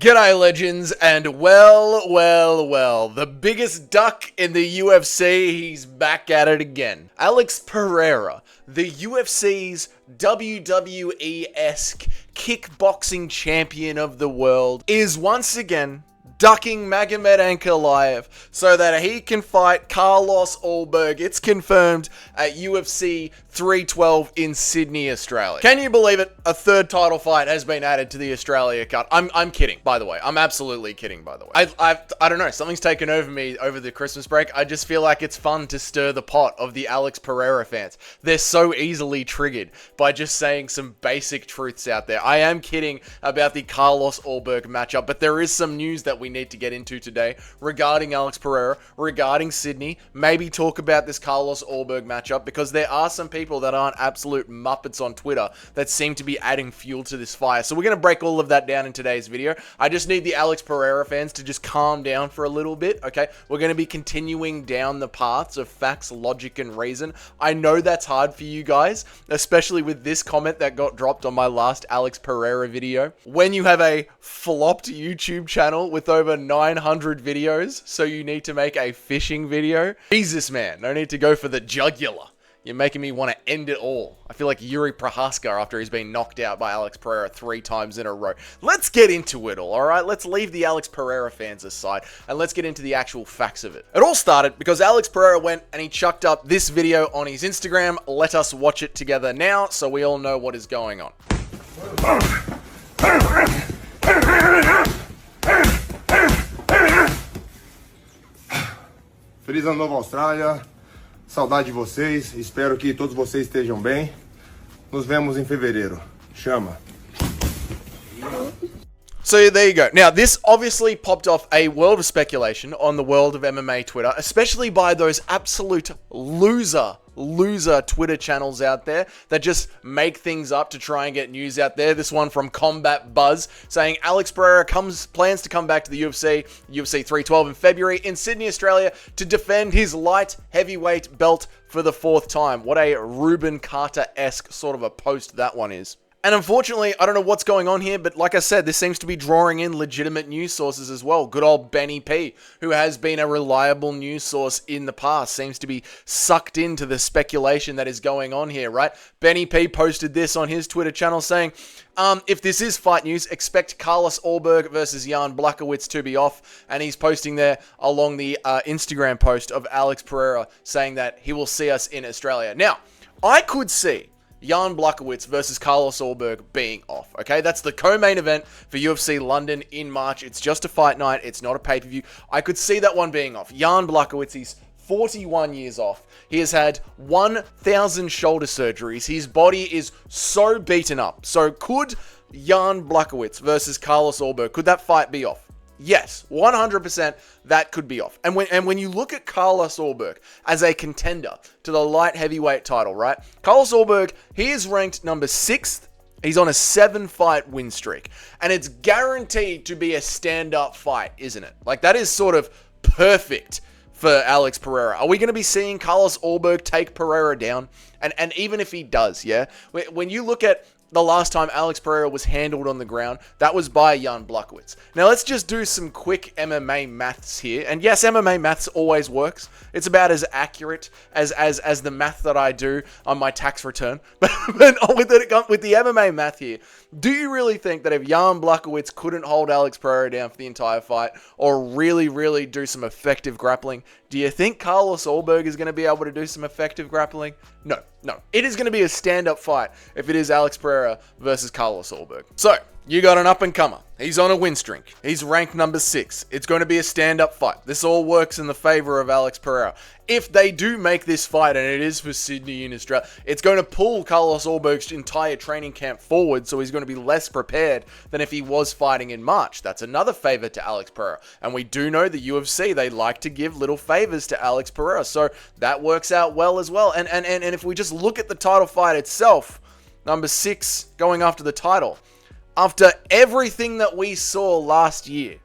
G'day legends, and well, the biggest duck in the UFC, he's back at it again. Alex Pereira, the UFC's WWE-esque kickboxing champion of the world, is once again ducking Magomed Ankalaev so that he can fight Carlos Ulberg. It's confirmed at UFC 312 in Sydney, Australia. Can you believe it? A third title fight has been added to the Australia card. I'm kidding, by the way. I'm absolutely kidding, by the way. I don't know. Something's taken over me over the Christmas break. I just feel like it's fun to stir the pot of the Alex Pereira fans. They're so easily triggered by just saying some basic truths out there. I am kidding about the Carlos Ulberg matchup, but there is some news that we need to get into today regarding Alex Pereira, regarding Sydney, maybe talk about this Carlos Ulberg matchup, because there are some people that aren't absolute muppets on Twitter that seem to be adding fuel to this fire. So we're going to break all of that down in today's video. I just need the Alex Pereira fans to just calm down for a little bit, okay? We're going to be continuing down the paths of facts, logic, and reason. I know that's hard for you guys, especially with this comment that got dropped on my last Alex Pereira video. When you have a flopped YouTube channel with over 900 videos, so you need to make a fishing video. Jesus, man, no need to go for the jugular. You're making me want to end it all. I feel like Yuri Prohaska after he's been knocked out by Alex Pereira 3 times in a row. Let's get into it all right? Let's leave the Alex Pereira fans aside, and let's get into the actual facts of it. It all started because Alex Pereira went and he chucked up this video on his Instagram. Let us watch it together now so we all know what is going on. Feliz Ano Novo, Austrália. Saudade de vocês. Espero que todos vocês estejam bem. Nos vemos em fevereiro. Chama. So there you go. Now, this obviously popped off a world of speculation on the world of MMA Twitter, especially by those absolute loser Twitter channels out there that just make things up to try and get news out there. This one from Combat Buzz saying Alex Pereira plans to come back to the UFC 312 in February in Sydney, Australia to defend his light heavyweight belt for the 4th time. What a Ruben Carter-esque sort of a post that one is. And unfortunately, I don't know what's going on here, but like I said, this seems to be drawing in legitimate news sources as well. Good old Benny P, who has been a reliable news source in the past, seems to be sucked into the speculation that is going on here, right? Benny P posted this on his Twitter channel saying, if this is fight news, expect Carlos Ulberg versus Jan Blachowicz to be off. And he's posting there along the Instagram post of Alex Pereira saying that he will see us in Australia. Now, I could see Jan Blachowicz versus Carlos Ulberg being off, okay? That's the co-main event for UFC London in March. It's just a fight night. It's not a pay-per-view. I could see that one being off. Jan Blachowicz, he's 41 years off. He has had 1,000 shoulder surgeries. His body is so beaten up. So could Jan Blachowicz versus Carlos Ulberg, could that fight be off? Yes, 100% that could be off. And when you look at Carlos Ulberg as a contender to the light heavyweight title, right? Carlos Ulberg, he is ranked number 6th. He's on a 7-fight win streak. And it's guaranteed to be a stand-up fight, isn't it? Like, that is sort of perfect for Alex Pereira. Are we going to be seeing Carlos Ulberg take Pereira down? And even if he does, yeah? When you look at the last time Alex Pereira was handled on the ground, that was by Jan Blachowicz. Now let's just do some quick MMA maths here. And yes, MMA maths always works. It's about as accurate as the math that I do on my tax return. But with the MMA math here, do you really think that if Jan Blachowicz couldn't hold Alex Pereira down for the entire fight, or really do some effective grappling, do you think Carlos Ulberg is going to be able to do some effective grappling? No. It is going to be a stand-up fight if it is Alex Pereira versus Carlos Ulberg. So, you got an up-and-comer. He's on a win streak. He's ranked number 6. It's going to be a stand-up fight. This all works in the favor of Alex Pereira. If they do make this fight, and it is for Sydney in Australia, it's going to pull Carlos Ulberg's entire training camp forward, so he's going to be less prepared than if he was fighting in March. That's another favor to Alex Pereira. And we do know the UFC, they like to give little favors to Alex Pereira, so that works out well as well. And if we just look at the title fight itself, number 6 going after the title, after everything that we saw last year,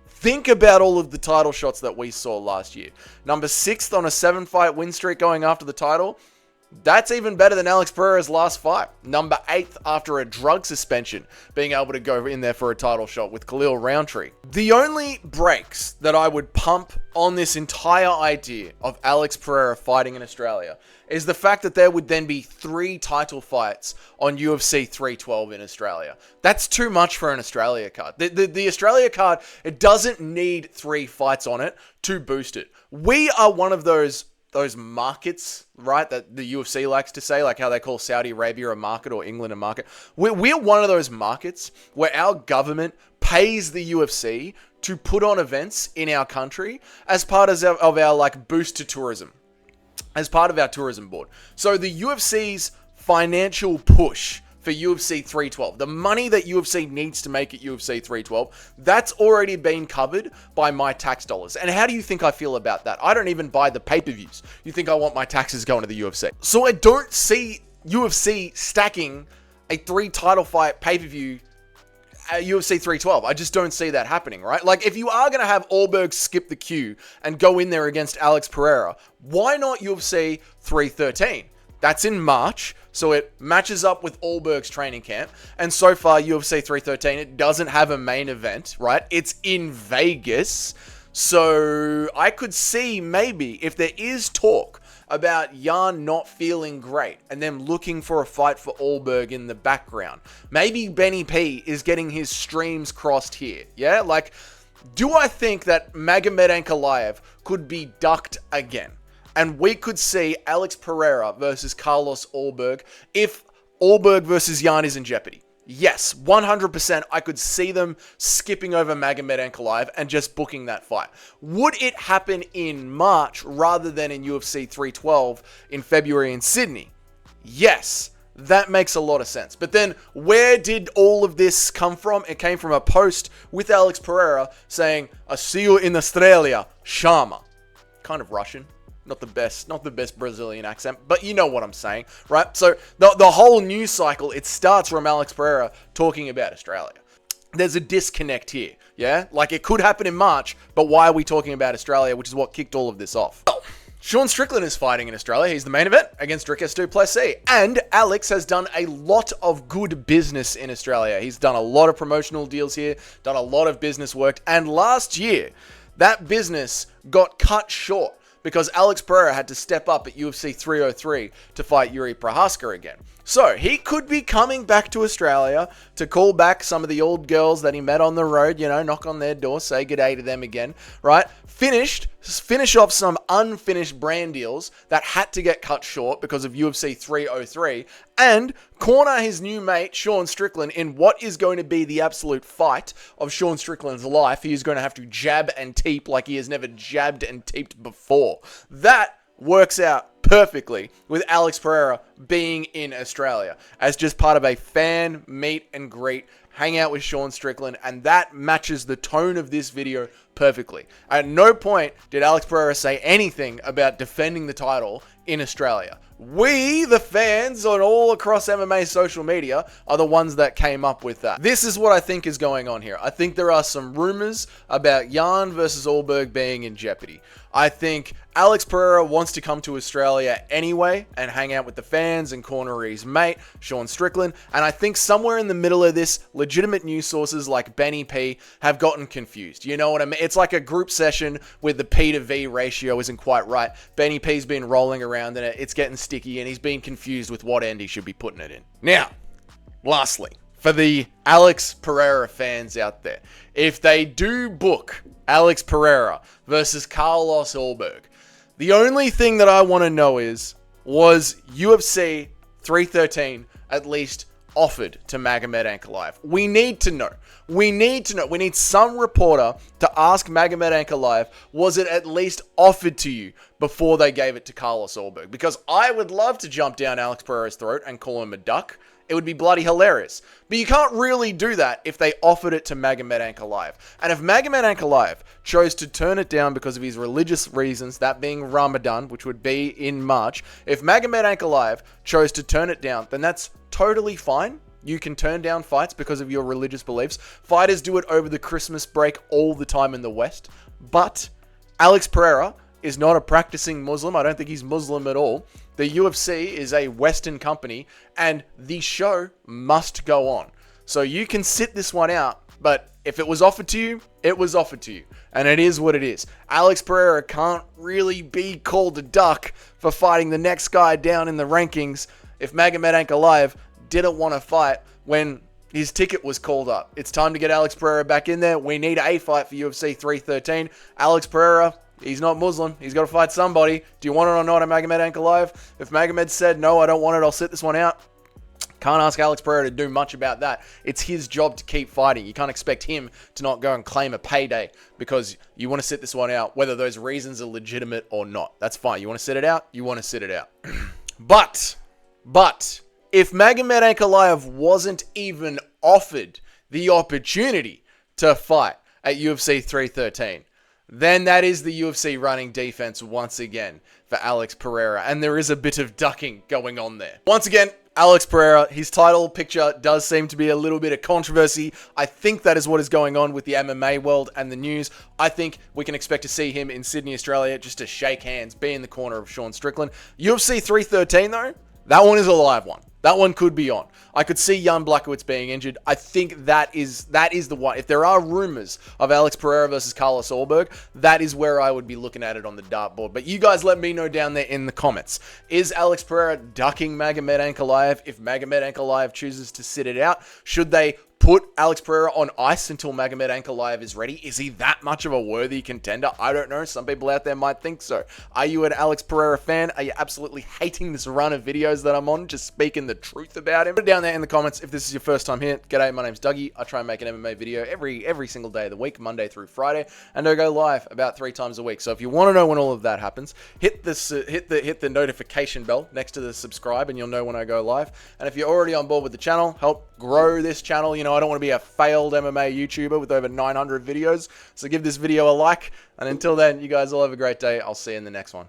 think about all of the title shots that we saw last year. Number 6th on a 7-fight win streak going after the title. That's even better than Alex Pereira's last fight. Number 8th after a drug suspension, being able to go in there for a title shot with Khalil Roundtree. The only breaks that I would pump on this entire idea of Alex Pereira fighting in Australia is the fact that there would then be 3 title fights on UFC 312 in Australia. That's too much for an Australia card. The Australia card, it doesn't need 3 fights on it to boost it. We are one of those markets, right, that the UFC likes to say, like how they call Saudi Arabia a market or England a market. We're one of those markets where our government pays the UFC to put on events in our country as part of our like boost to tourism, as part of our tourism board. So the UFC's financial push for UFC 312, the money that UFC needs to make at UFC 312, that's already been covered by my tax dollars. And how do you think I feel about that? I don't even buy the pay-per-views. You think I want my taxes going to the UFC? So I don't see UFC stacking a 3 title fight pay-per-view at UFC 312. I just don't see that happening, right? Like, if you are going to have Ulberg skip the queue and go in there against Alex Pereira, why not UFC 313? That's in March, so it matches up with Ulberg's training camp. And so far, UFC 313, it doesn't have a main event, right? It's in Vegas. So I could see maybe if there is talk about Jan not feeling great and them looking for a fight for Ulberg in the background, maybe Benny P is getting his streams crossed here. Yeah, like, do I think that Magomed Ankalaev could be ducked again? And we could see Alex Pereira versus Carlos Ulberg if Ulberg versus Jan is in jeopardy. Yes, 100% I could see them skipping over Magomed Ankalaev and just booking that fight. Would it happen in March rather than in UFC 312 in February in Sydney? Yes, that makes a lot of sense. But then where did all of this come from? It came from a post with Alex Pereira saying, "I see you in Australia, Shama." Kind of Russian. Not the best Brazilian accent, but you know what I'm saying, right? So the whole news cycle, it starts from Alex Pereira talking about Australia. There's a disconnect here, yeah? Like, it could happen in March, but why are we talking about Australia, which is what kicked all of this off? Well, Sean Strickland is fighting in Australia. He's the main event against Dricus du Plessis. And Alex has done a lot of good business in Australia. He's done a lot of promotional deals here, done a lot of business work, and last year, that business got cut short because Alex Pereira had to step up at UFC 303 to fight Yuri Prohaska again. So he could be coming back to Australia to call back some of the old girls that he met on the road, you know, knock on their door, say good day to them again, right? Finish off some unfinished brand deals that had to get cut short because of UFC 303, and corner his new mate, Sean Strickland, in what is going to be the absolute fight of Sean Strickland's life. He is going to have to jab and teep like he has never jabbed and teeped before. That works out perfectly with Alex Pereira being in Australia as just part of a fan meet and greet, hang out with Sean Strickland, and that matches the tone of this video perfectly. At no point did Alex Pereira say anything about defending the title in Australia. We, the fans on all across MMA social media, are the ones that came up with that. This is what I think is going on here. I think there are some rumors about Jan versus Ulberg being in jeopardy. I think Alex Pereira wants to come to Australia anyway and hang out with the fans and corner his mate, Sean Strickland. And I think somewhere in the middle of this, legitimate news sources like Benny P have gotten confused. You know what I mean? It's like a group session where the P to V ratio isn't quite right. Benny P's been rolling around in it. It's getting sticky and he's been confused with what end he should be putting it in. Now, lastly, for the Alex Pereira fans out there, if they do book Alex Pereira versus Carlos Ulberg, the only thing that I want to know is, was UFC 313 at least offered to Magomed Ankalaev? We need to know. We need to know. We need some reporter to ask Magomed Ankalaev, was it at least offered to you before they gave it to Carlos Ulberg? Because I would love to jump down Alex Pereira's throat and call him a duck. It would be bloody hilarious. But you can't really do that if they offered it to Magomed Ankalaev. And if Magomed Ankalaev chose to turn it down because of his religious reasons, that being Ramadan, which would be in March, if Magomed Ankalaev chose to turn it down, then that's totally fine. You can turn down fights because of your religious beliefs. Fighters do it over the Christmas break all the time in the West. But Alex Pereira is not a practicing Muslim. I don't think he's Muslim at all. The UFC is a Western company, and the show must go on. So you can sit this one out, but if it was offered to you, it was offered to you. And it is what it is. Alex Pereira can't really be called a duck for fighting the next guy down in the rankings if Magomed Ankalaev didn't want to fight when his ticket was called up. It's time to get Alex Pereira back in there. We need a fight for UFC 313. Alex Pereira, he's not Muslim. He's got to fight somebody. Do you want it or not, Magomed Ankalaev? If Magomed said, no, I don't want it, I'll sit this one out. Can't ask Alex Pereira to do much about that. It's his job to keep fighting. You can't expect him to not go and claim a payday because you want to sit this one out, whether those reasons are legitimate or not. That's fine. You want to sit it out? You want to sit it out. But, if Magomed Ankalaev wasn't even offered the opportunity to fight at UFC 313, then that is the UFC running defense once again for Alex Pereira. And there is a bit of ducking going on there. Once again, Alex Pereira, his title picture does seem to be a little bit of controversy. I think that is what is going on with the MMA world and the news. I think we can expect to see him in Sydney, Australia, just to shake hands, be in the corner of Sean Strickland. UFC 313, though, that one is a live one. That one could be on. I could see Jan Blachowicz being injured. I think that is the one. If there are rumors of Alex Pereira versus Carlos Ulberg, that is where I would be looking at it on the dartboard. But you guys let me know down there in the comments. Is Alex Pereira ducking Magomed Ankalaev if Magomed Ankalaev chooses to sit it out? Should they put Alex Pereira on ice until Magomed Ankalaev is ready? Is he that much of a worthy contender? I don't know. Some people out there might think so. Are you an Alex Pereira fan? Are you absolutely hating this run of videos that I'm on, just speaking the truth about him? Put it down there in the comments if this is your first time here. G'day, my name's Dougie. I try and make an MMA video every single day of the week, Monday through Friday, and I go live about 3 times a week. So if you want to know when all of that happens, hit the notification bell next to the subscribe, and you'll know when I go live. And if you're already on board with the channel, help grow this channel. You know, I don't want to be a failed MMA YouTuber with over 900 videos. So give this video a like. And until then, you guys all have a great day. I'll see you in the next one.